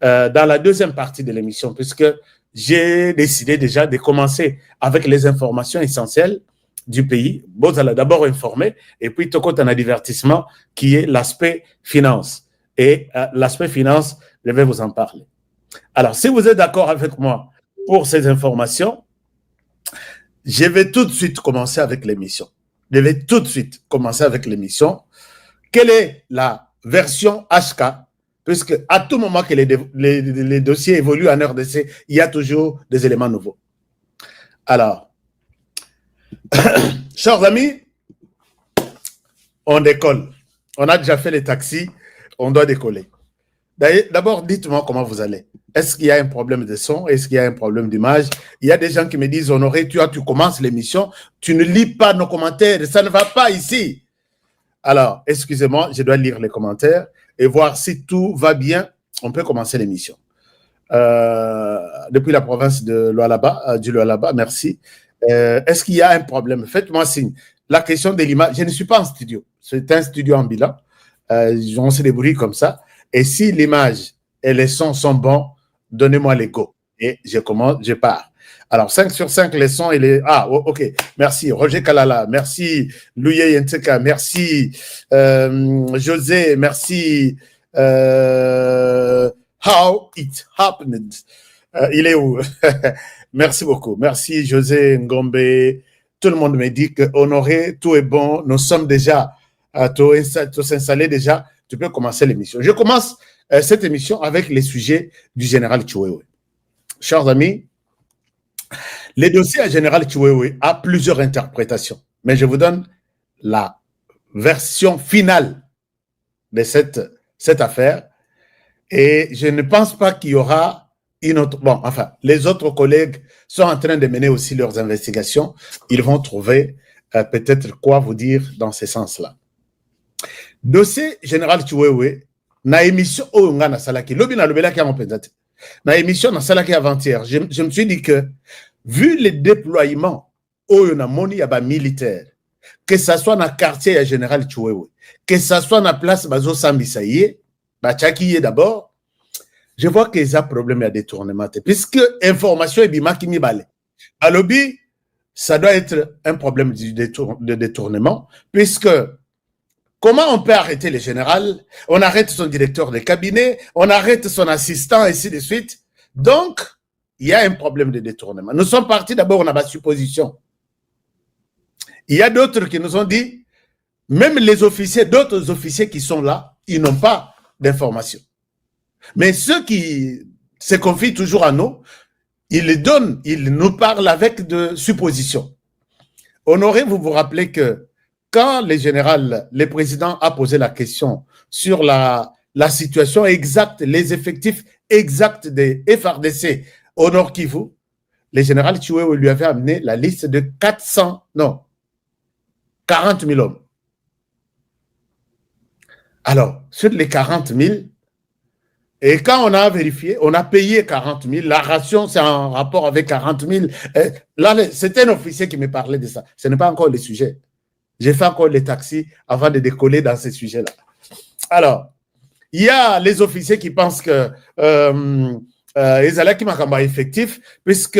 dans la deuxième partie de l'émission, puisque j'ai décidé déjà de commencer avec les informations essentielles du pays. Bon, allez d'abord informer, et puis tout compte un divertissement qui est l'aspect finance. Et l'aspect finance, je vais vous en parler. Alors, si vous êtes d'accord avec moi pour ces informations, je vais tout de suite commencer avec l'émission. Je vais tout de suite commencer avec l'émission. Quelle est la version HK? Puisque à tout moment que les dossiers évoluent en RDC, il y a toujours des éléments nouveaux. Alors, chers amis, on décolle. On a déjà fait les taxis, on doit décoller. D'abord, dites-moi comment vous allez. Est-ce qu'il y a un problème de son? Est-ce qu'il y a un problème d'image? Il y a des gens qui me disent, Honoré, tu commences l'émission, tu ne lis pas nos commentaires, ça ne va pas ici. Alors, excusez-moi, je dois lire les commentaires et voir si tout va bien. On peut commencer l'émission. Depuis la province de Lualaba, du Lualaba, merci. Est-ce qu'il y a un problème? Faites-moi signe. La question de l'image, je ne suis pas en studio. C'est un studio ambulant. On se débrouille comme ça. Et si l'image et les sons sont bons, donnez-moi les go. Et je commence, je pars. Alors, 5 sur 5, les sons et les... Ah, ok. Merci. Roger Kalala. Merci. Louye Yenteka. Merci. José. Merci. How it happened. Il est où? Merci beaucoup. Merci, José Ngombe. Tout le monde me dit que Honoré, tout est bon. Nous sommes déjà tous installés déjà. Tu peux commencer l'émission. Je commence cette émission avec les sujets du général Chiwewe. Chers amis, le dossier à général Chiwewe a plusieurs interprétations, mais je vous donne la version finale de cette affaire et je ne pense pas qu'il y aura une autre... Bon, enfin, les autres collègues sont en train de mener aussi leurs investigations. Ils vont trouver peut-être quoi vous dire dans ce sens-là. Dossier général Chiwewe, na émission Oyonga na Salaki, lobi na lobela ki a mopenzate. Na émission na Salaki avant-hier, je me suis dit que, vu le déploiement Oyona moni ya ba militaire, que ça soit na quartier ya général Chiwewe, que ça soit na place Bazo Sambisaye, ba Tchakiye d'abord, je vois qu'il y a problème à détournement. Puisque information est bimaki mibale. À lobby, ça doit être un problème de détournement, puisque comment on peut arrêter le général? On arrête son directeur de cabinet, on arrête son assistant, et ainsi de suite. Donc, il y a un problème de détournement. Nous sommes partis d'abord, on a ma supposition. Il y a d'autres qui nous ont dit, même les officiers, d'autres officiers qui sont là, ils n'ont pas d'informations. Mais ceux qui se confient toujours à nous, ils nous parlent avec de suppositions. Honoré, vous vous rappelez que quand le président a posé la question sur la situation exacte, les effectifs exacts des FRDC au Nord Kivu, le général Chiwewe lui avait amené la liste de 40 000 hommes. Alors, sur les 40 000, et quand on a vérifié, on a payé 40 000, la ration c'est en rapport avec 40 000. Là, c'est un officier qui me parlait de ça. Ce n'est pas encore le sujet. J'ai fait encore les taxis avant de décoller dans ces sujets-là. Alors, il y a les officiers qui pensent que Ezalaki Makamba est effectif, puisque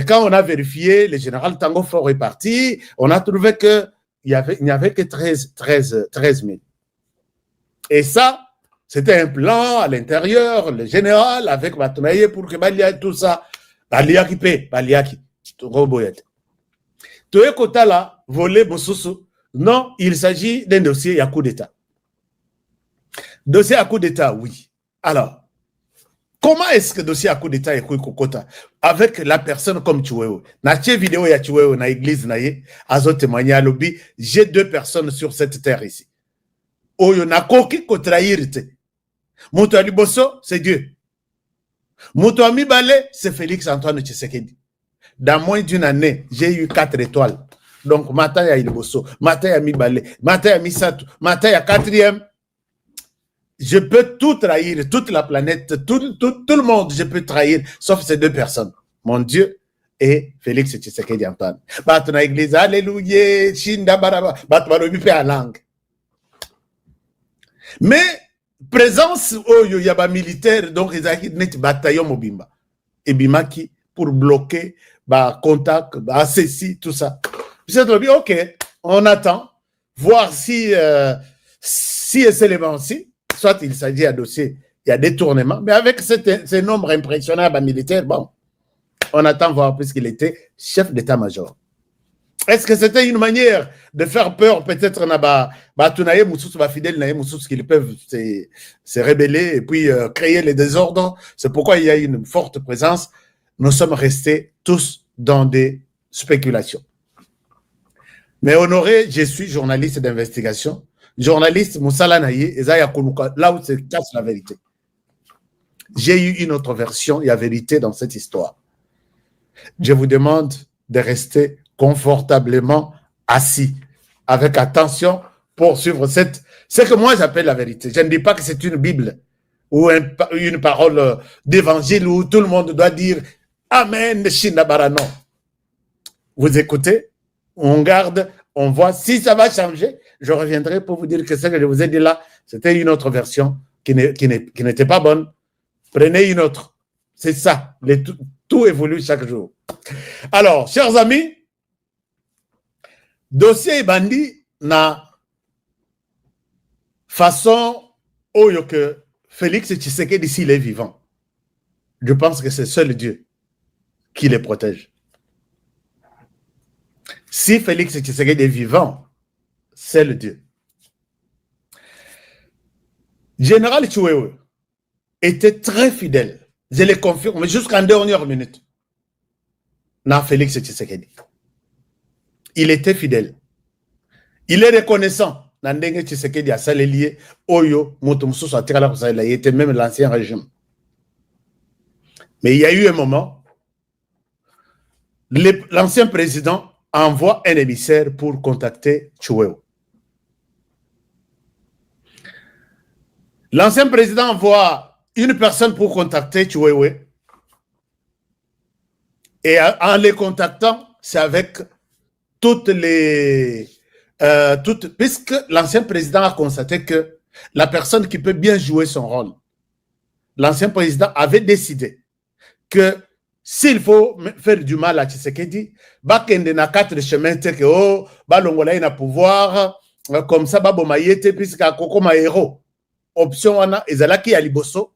quand on a vérifié, le général Tango Fort est parti, on a trouvé qu'il n'y avait que 13 000. Et ça, c'était un plan à l'intérieur, le général avec Matonaye pour que Balia tout ça, Baliaki paie, Baliaki, Roboyet. Toye Kotala, volé Bosusu. Non, il s'agit d'un dossier à coup d'État. Dossier à coup d'État, oui. Alors, comment est-ce que dossier à coup d'État est Kokota avec la personne comme Chiwewe? Na tche vidéo ya Chiwewe na église na ye, azo témoigné à lobby, j'ai 2 personnes sur cette terre ici. Oyo na koki ko trahirite. Moto aliboso, c'est Dieu. Moto amibale, c'est Félix Antoine Tshisekedi. Dans moins d'une année, j'ai eu 4 étoiles. Donc, matin, il y a Ilboso, matin, il y a Mibale, matin, il y a Misato, matin, il y a 4e. Je peux tout trahir, toute la planète, tout le monde, je peux trahir, sauf ces 2 personnes. Mon Dieu et Félix Tshisekedi Antoine. Batna église, alléluia, Shinda Baraba, Batma à langue. Mais, présence oyo yaba militaire donc ezaki net bataillon mobimba ebimaki pour bloquer ba contact ba ceci tout ça. C'est ok, on attend voir si ces éléments-ci, soit il s'agit d'un dossier, il y a détournement, mais avec ce nombre impressionnable militaire, bon, on attend voir puisqu'il était chef d'état-major. Est-ce que c'était une manière de faire peur peut-être fidèles qu'ils peuvent se rebeller et puis créer les désordres? C'est pourquoi il y a une forte présence. Nous sommes restés tous dans des spéculations. Mais Honoré, je suis journaliste d'investigation. Journaliste, Moussala Naye, là où se cache la vérité. J'ai eu une autre version, il y a vérité dans cette histoire. Je vous demande de rester confortablement assis, avec attention pour suivre ce que moi j'appelle la vérité. Je ne dis pas que c'est une Bible ou une parole d'évangile où tout le monde doit dire Amen, Shinabara. Non. Vous écoutez, on garde, on voit. Si ça va changer, je reviendrai pour vous dire que ce que je vous ai dit là, c'était une autre version qui n'était pas bonne. Prenez une autre. C'est ça. Tout évolue chaque jour. Alors, chers amis, dossier Bandi na façon oyo que Félix Tshisekedi s'il est vivant. Je pense que c'est seul Dieu qui les protège. Si Félix Tshisekedi est vivant, c'est le Dieu. Général Chiwewe était très fidèle, je le confirme, jusqu'en dernière minute, na Félix Tshisekedi. Il était fidèle. Il est reconnaissant. Nandenge Tshisekedi a salé Oyo, Motomoussou, il était même l'ancien régime. Mais il y a eu un moment, l'ancien président envoie un émissaire pour contacter Chiwewe. L'ancien président envoie une personne pour contacter Chiwewe. Et en les contactant, c'est avec puisque l'ancien président a constaté que la personne qui peut bien jouer son rôle, l'ancien président avait décidé que s'il faut faire du mal à Tshisekedi, bakende na 4 chemins que balongola ina pouvoir comme ça babomayete puisque akokoma héros option wana ezalaki ya liboso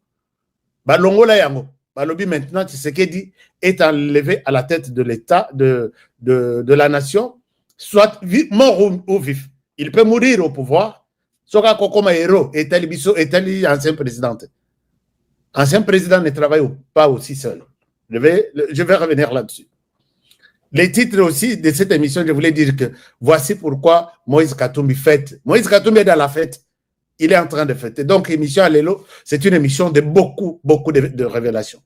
balongola yango balobi maintenant Tshisekedi est enlevé à la tête de l'État de la nation, soit mort ou vif. Il peut mourir au pouvoir. Soka kokoma héros est ancien président. Ancien président ne travaille pas aussi seul. Je vais revenir là-dessus. Les titres aussi de cette émission, je voulais dire que voici pourquoi Moïse Katumbi fête. Moïse Katumbi est dans la fête. Il est en train de fêter. Donc, émission Allélo, c'est une émission de beaucoup de révélations.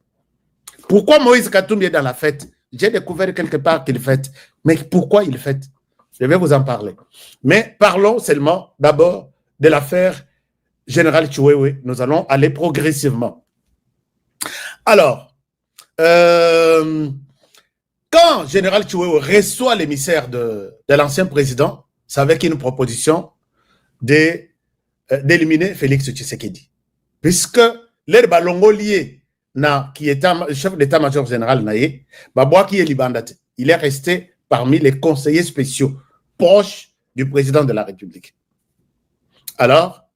Pourquoi Moïse Katumbi est dans la fête? J'ai découvert quelque part qu'il fête. Mais pourquoi il fête? Je vais vous en parler. Mais parlons seulement d'abord de l'affaire Général Chiwewe. Nous allons aller progressivement. Alors, quand Général Chiwewe reçoit l'émissaire de l'ancien président, c'est avec une proposition d'éliminer Félix Tshisekedi. Puisque l'air balongo lié qui est chef d'état-major général Naye, qui est libandate. Il est resté parmi les conseillers spéciaux proches du président de la République. Alors,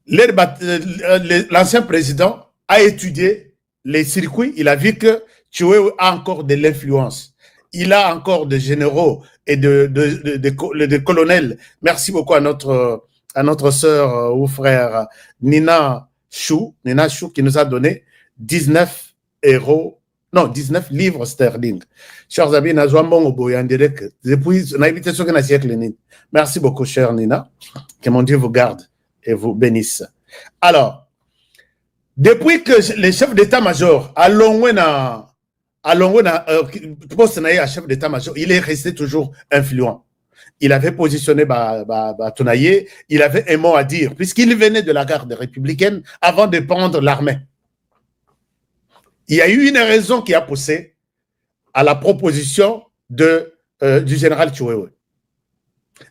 l'ancien président a étudié les circuits. Il a vu que Chiwewe a encore de l'influence. Il a encore des généraux et de colonels. Merci beaucoup à notre sœur ou frère Nina Chou qui nous a donné 19 livres sterling. Chers amis, merci beaucoup, chère Nina. Que mon Dieu vous garde et vous bénisse. Alors, depuis que le chef d'état-major a poste à chef d'état-major, il est resté toujours influent. Il avait positionné Tonaye, il avait un mot à dire, puisqu'il venait de la garde républicaine avant de prendre l'armée. Il y a eu une raison qui a poussé à la proposition du général Chiwewe.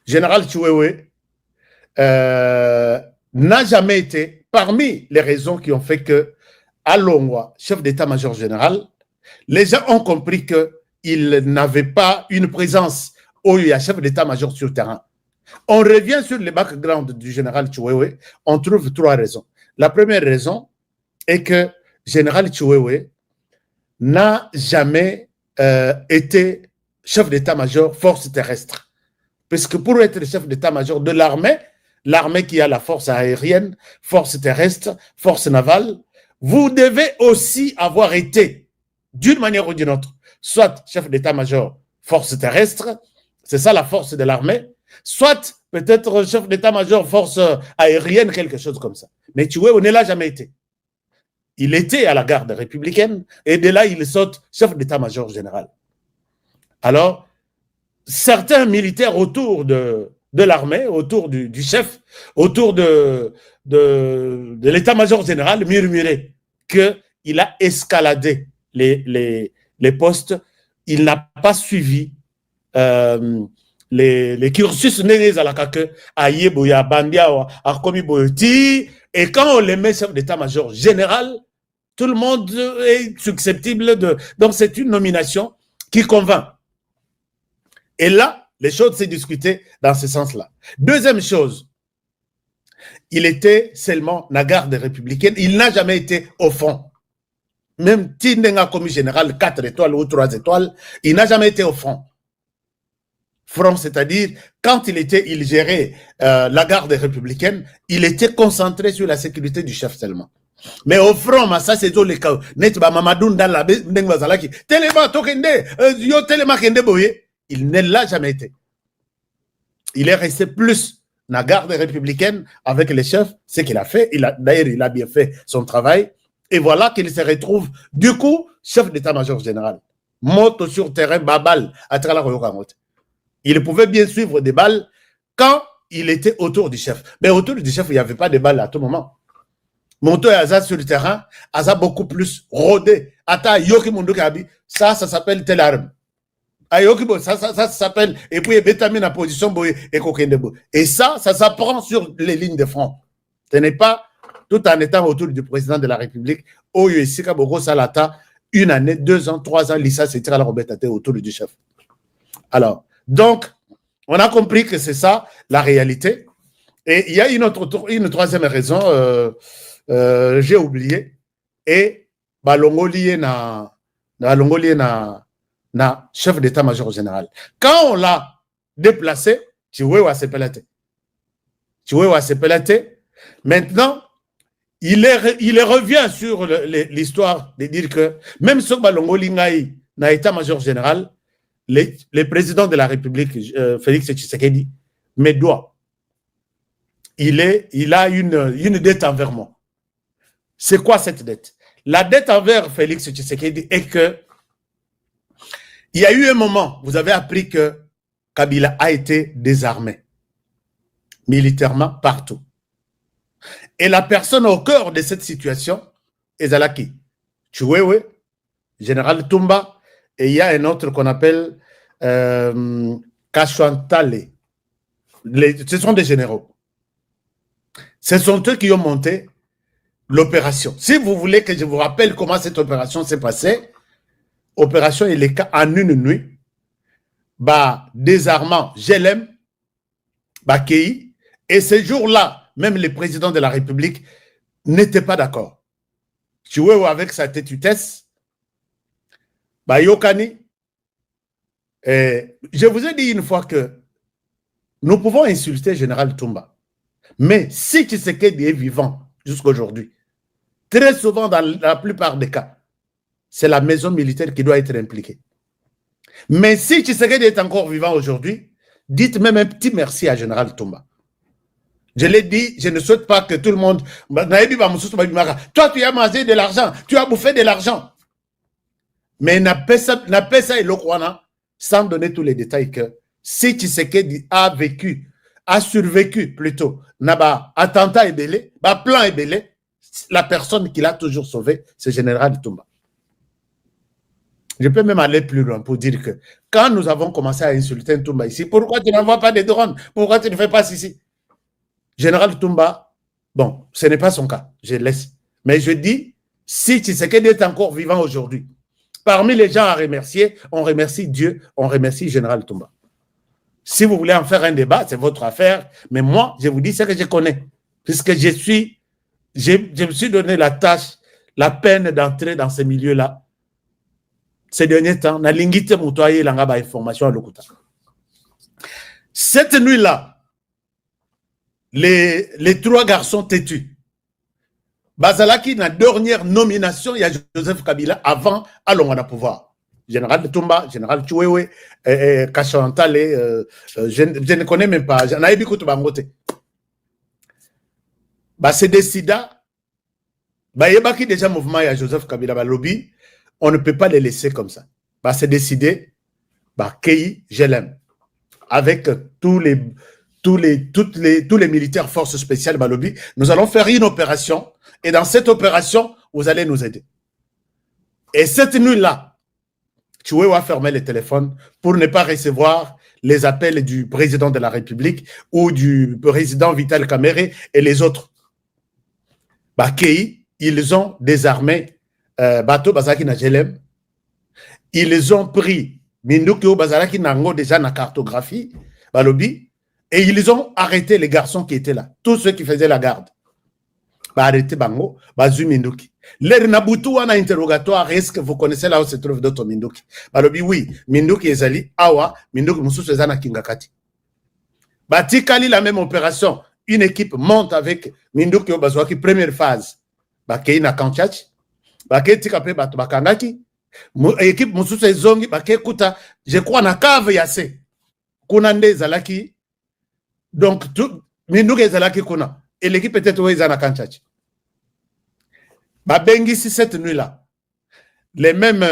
Général Chiwewe n'a jamais été parmi les raisons qui ont fait que, à Longwa, chef d'état-major général, les gens ont compris qu'il n'avait pas une présence où il y a chef d'état-major sur le terrain. On revient sur le background du général Chiwewe, on trouve 3 raisons. La première raison est que général Chiwewe n'a jamais été chef d'état-major force terrestre. Parce que pour être chef d'état-major de l'armée, l'armée qui a la force aérienne, force terrestre, force navale, vous devez aussi avoir été, d'une manière ou d'une autre, soit chef d'état-major force terrestre, c'est ça la force de l'armée, soit peut-être chef d'état-major force aérienne, quelque chose comme ça. Mais Chiwewe ne l'a jamais été. Il était à la garde républicaine et de là, il saute chef d'état-major général. Alors, certains militaires autour de l'armée, autour du chef, autour de l'état-major général, murmuraient qu'il a escaladé les postes, il n'a pas suivi les cursus nés à la kake, à Yeboya, Bandia, à Komi Boyoti, et quand on les met chef d'état-major général, tout le monde est susceptible de... Donc, c'est une nomination qui convainc. Et là, les choses s'est discutées dans ce sens-là. Deuxième chose, il était seulement la garde républicaine. Il n'a jamais été au front. Même Tindenga commis général 4 étoiles ou 3 étoiles, il n'a jamais été au front. Front, c'est-à-dire, quand il gérait la garde républicaine, il était concentré sur la sécurité du chef seulement. Mais au front, ça c'est tout le cas. Il ne l'a jamais été. Il est resté plus dans la garde républicaine avec les chefs, ce qu'il a fait. D'ailleurs, il a bien fait son travail. Et voilà qu'il se retrouve, du coup, chef d'état-major général. Moto sur terrain, babal, à travers la. Il pouvait bien suivre des balles quand il était autour du chef. Mais autour du chef, il n'y avait pas de balles à tout moment. Monto et Aza sur le terrain, Aza beaucoup plus rodé. Ata Yoki Mundo Kabi, ça s'appelle telle arme. Ça s'appelle, et puis Bétamine en position, et ça s'apprend sur les lignes de front. Ce n'est pas tout en étant autour du président de la République, une année, 2 ans, 3 ans, Lissa c'est la Robertate autour du chef. Alors, donc, on a compris que c'est ça la réalité. Et il y a une troisième raison, j'ai oublié, et Balongo lié na chef d'état-major général. Quand on l'a déplacé, Chiwewe s'est pelleté. Maintenant, il revient sur l'histoire de dire que même si Balongo Lingaï n'a état-major général, le président de la République, Félix Tshisekedi, me doit. Il a une dette envers moi. C'est quoi cette dette? La dette envers Félix Tshisekedi est que il y a eu un moment, vous avez appris que Kabila a été désarmé militairement partout. Et la personne au cœur de cette situation est Zalaki. Chiwewe, général Tumba, et il y a un autre qu'on appelle Kashwantale. Ce sont des généraux. Ce sont eux qui ont monté l'opération. Si vous voulez que je vous rappelle comment cette opération s'est passée, opération il est en une nuit, désarmement, GLM, Kei, et ce jour-là, même le président de la République n'était pas d'accord. Chiwewe avec sa têtutesse, Yokani, je vous ai dit une fois que nous pouvons insulter Général Tumba, mais si Tshisekedi est vivant jusqu'à aujourd'hui, très souvent dans la plupart des cas, c'est la maison militaire qui doit être impliquée. Mais si Tshisekedi est encore vivant aujourd'hui, dites même un petit merci à Général Tumba. Je l'ai dit, je ne souhaite pas que tout le monde... Toi, tu as mangé de l'argent, tu as bouffé de l'argent. Mais n'a pas ça et l'Okwana, sans donner tous les détails que si Tshisekedi a survécu plutôt, n'a attentat et belé, plan et belé, la personne qui l'a toujours sauvé, c'est Général Tumba. Je peux même aller plus loin pour dire que quand nous avons commencé à insulter Tumba ici, pourquoi tu n'envoies pas des drones? Pourquoi tu ne fais pas ici? Général Tumba Bon, ce n'est pas son cas, je laisse. Mais je dis, si Tshisekedi est encore vivant aujourd'hui, parmi les gens à remercier, on remercie Dieu, on remercie Général Toumba. Si vous voulez en faire un débat, c'est votre affaire. Mais moi, je vous dis ce que je connais. Puisque je me suis donné la tâche, la peine d'entrer dans ces milieux-là. Ces derniers temps, na lingite mutoye langa ba information à l'okuta. Cette nuit-là, les trois garçons têtus, Bazalaki, la dernière nomination, il y a Joseph Kabila avant Alongana pouvoir. Général Toumba, Général Chouewe, Kachantale, je ne connais même pas. J'en ai beaucoup de bangote. C'est décida. Il y a déjà mouvement, il y a Joseph Kabila, lobby. On ne peut pas les laisser comme ça. C'est décidé. Kei, je l'aime. Avec tous les militaires forces spéciales Balobi, nous allons faire une opération et dans cette opération, vous allez nous aider. Et cette nuit-là, Choué a fermé les téléphones pour ne pas recevoir les appels du président de la République ou du président Vital Kamerhe et les autres. Kei, ils ont désarmé Bato Bazaki Najelem. Ils ont pris Mindouki Bazalaki Nango déjà na cartographie, Balobi. Et ils ont arrêté les garçons qui étaient là, tous ceux qui faisaient la garde. Arrêté Bango, Bazu Minduki. L'air Nabutu a un interrogatoire, est-ce que vous connaissez là où se trouve d'autres Minduki? Balobi, oui, Minduki Ezali, Awa, Minduki Moussou Sezana Kingakati. Batikali, la même opération, une équipe monte avec Minduki Obazouaki, première phase. Bakei na Kanchach, Bakei Tikape Bakangaki, équipe Moussou Sezongi, Bakei Kuta, je crois na cave Yase. Kunande Zalaki. Donc, Minduki Ezalaki Kuna. Et l'équipe peut-être où ils en ont Kanchach. Bengi, si cette nuit-là, les mêmes,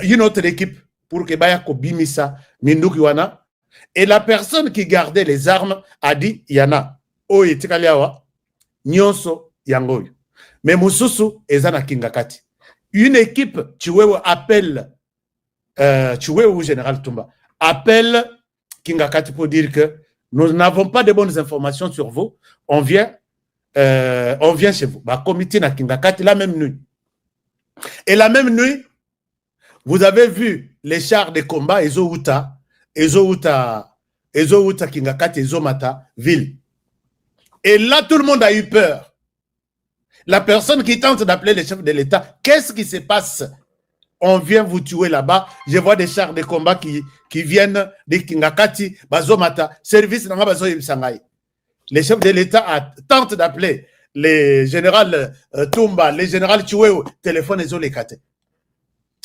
une autre équipe pour que Bayako Bimisa, Minduki Wana, et la personne qui gardait les armes a dit, Yana, Oye Tikaliawa, Nyonso Yangoy. Mais Moussousou, Ezana Kingakati. Une équipe, Chiwewe appelle, Chiwewe Général Toumba, appelle Kingakati pour dire que nous n'avons pas de bonnes informations sur vous. On vient chez vous. Comité na Kingakati la même nuit. Et la même nuit, vous avez vu les chars de combat Ezouta Kingakati, Ezomata, ville. Et là, tout le monde a eu peur. La personne qui tente d'appeler le chef de l'État, qu'est-ce qui se passe? On vient vous tuer là-bas. Je vois des chars de combat qui viennent de Kingakati, Bazomata, service dans Bazo Sangai. Les chefs de l'État tentent d'appeler les généraux Toumba, les généraux Chouéo, téléphone et Zolekate.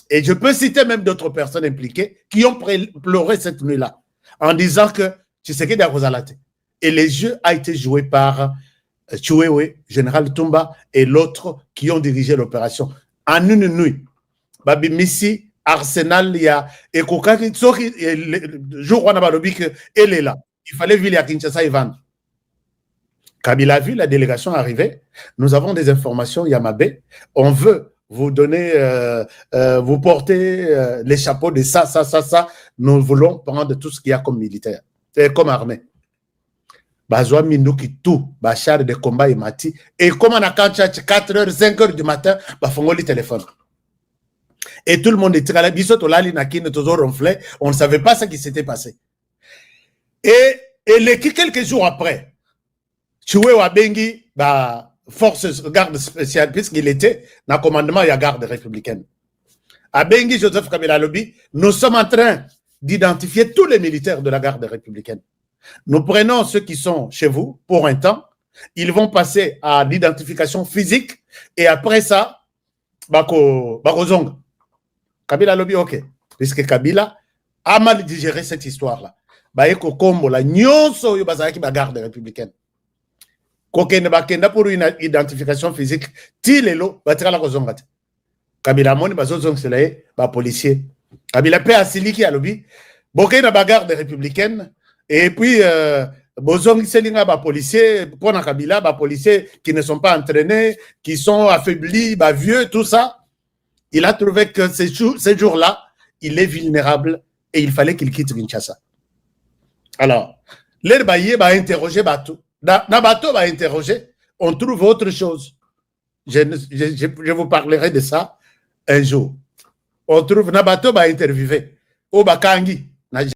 Et je peux citer même d'autres personnes impliquées qui ont pleuré cette nuit-là en disant que Tshisekedi a Rosalate. Et les jeux a été joué par Chouéo, général Toumba et l'autre qui ont dirigé l'opération. En une nuit, Babi Missi, Arsenal, il y a et Kokaki, le jour où on a balobi que elle est là. Il fallait vivre à Kinshasa et vendre. Kabila a vu la délégation arriver. Nous avons des informations, Yamabé. On veut vous donner, vous porter les chapeaux de ça. Nous voulons prendre tout ce qu'il y a comme militaire, comme armée. Bazoa Minduki tout, Bachar de combat et Mati. Et comme on a 4h, 5h du matin, Bafongoli téléphone. Et tout le monde était là, on ne savait pas ce qui s'était passé. Et quelques jours après, Choué Wabengi, force garde spéciale, puisqu'il était dans le commandement de la garde républicaine. À Bengi, Joseph Kabila Lobby, nous sommes en train d'identifier tous les militaires de la garde républicaine. Nous prenons ceux qui sont chez vous pour un temps, ils vont passer à l'identification physique, et après ça, Bakozong. Kabila Lobby, ok. Puisque Kabila a mal digéré cette histoire-là. Baeko Kombo, la nyonso yo bazaki ba garde républicaine. Kokene bakenda pour une identification physique, tilelo batira la kozongate. Kabila moni bazozong selaye ba policier. Kabila pe asiliki à Lobby, bokena ba garde républicaine et puis bozong selinga ba policier pour na Kabila ba policiers qui ne sont pas entraînés, qui sont affaiblis, ba vieux tout ça. Il a trouvé que ces jours-là, il est vulnérable et il fallait qu'il quitte Kinshasa. Alors, l'Herbaye va interroger Batou. Nabato va interroger On trouve autre chose. Je vous parlerai de ça un jour. On trouve Nabato ba interviewé au Bakangi.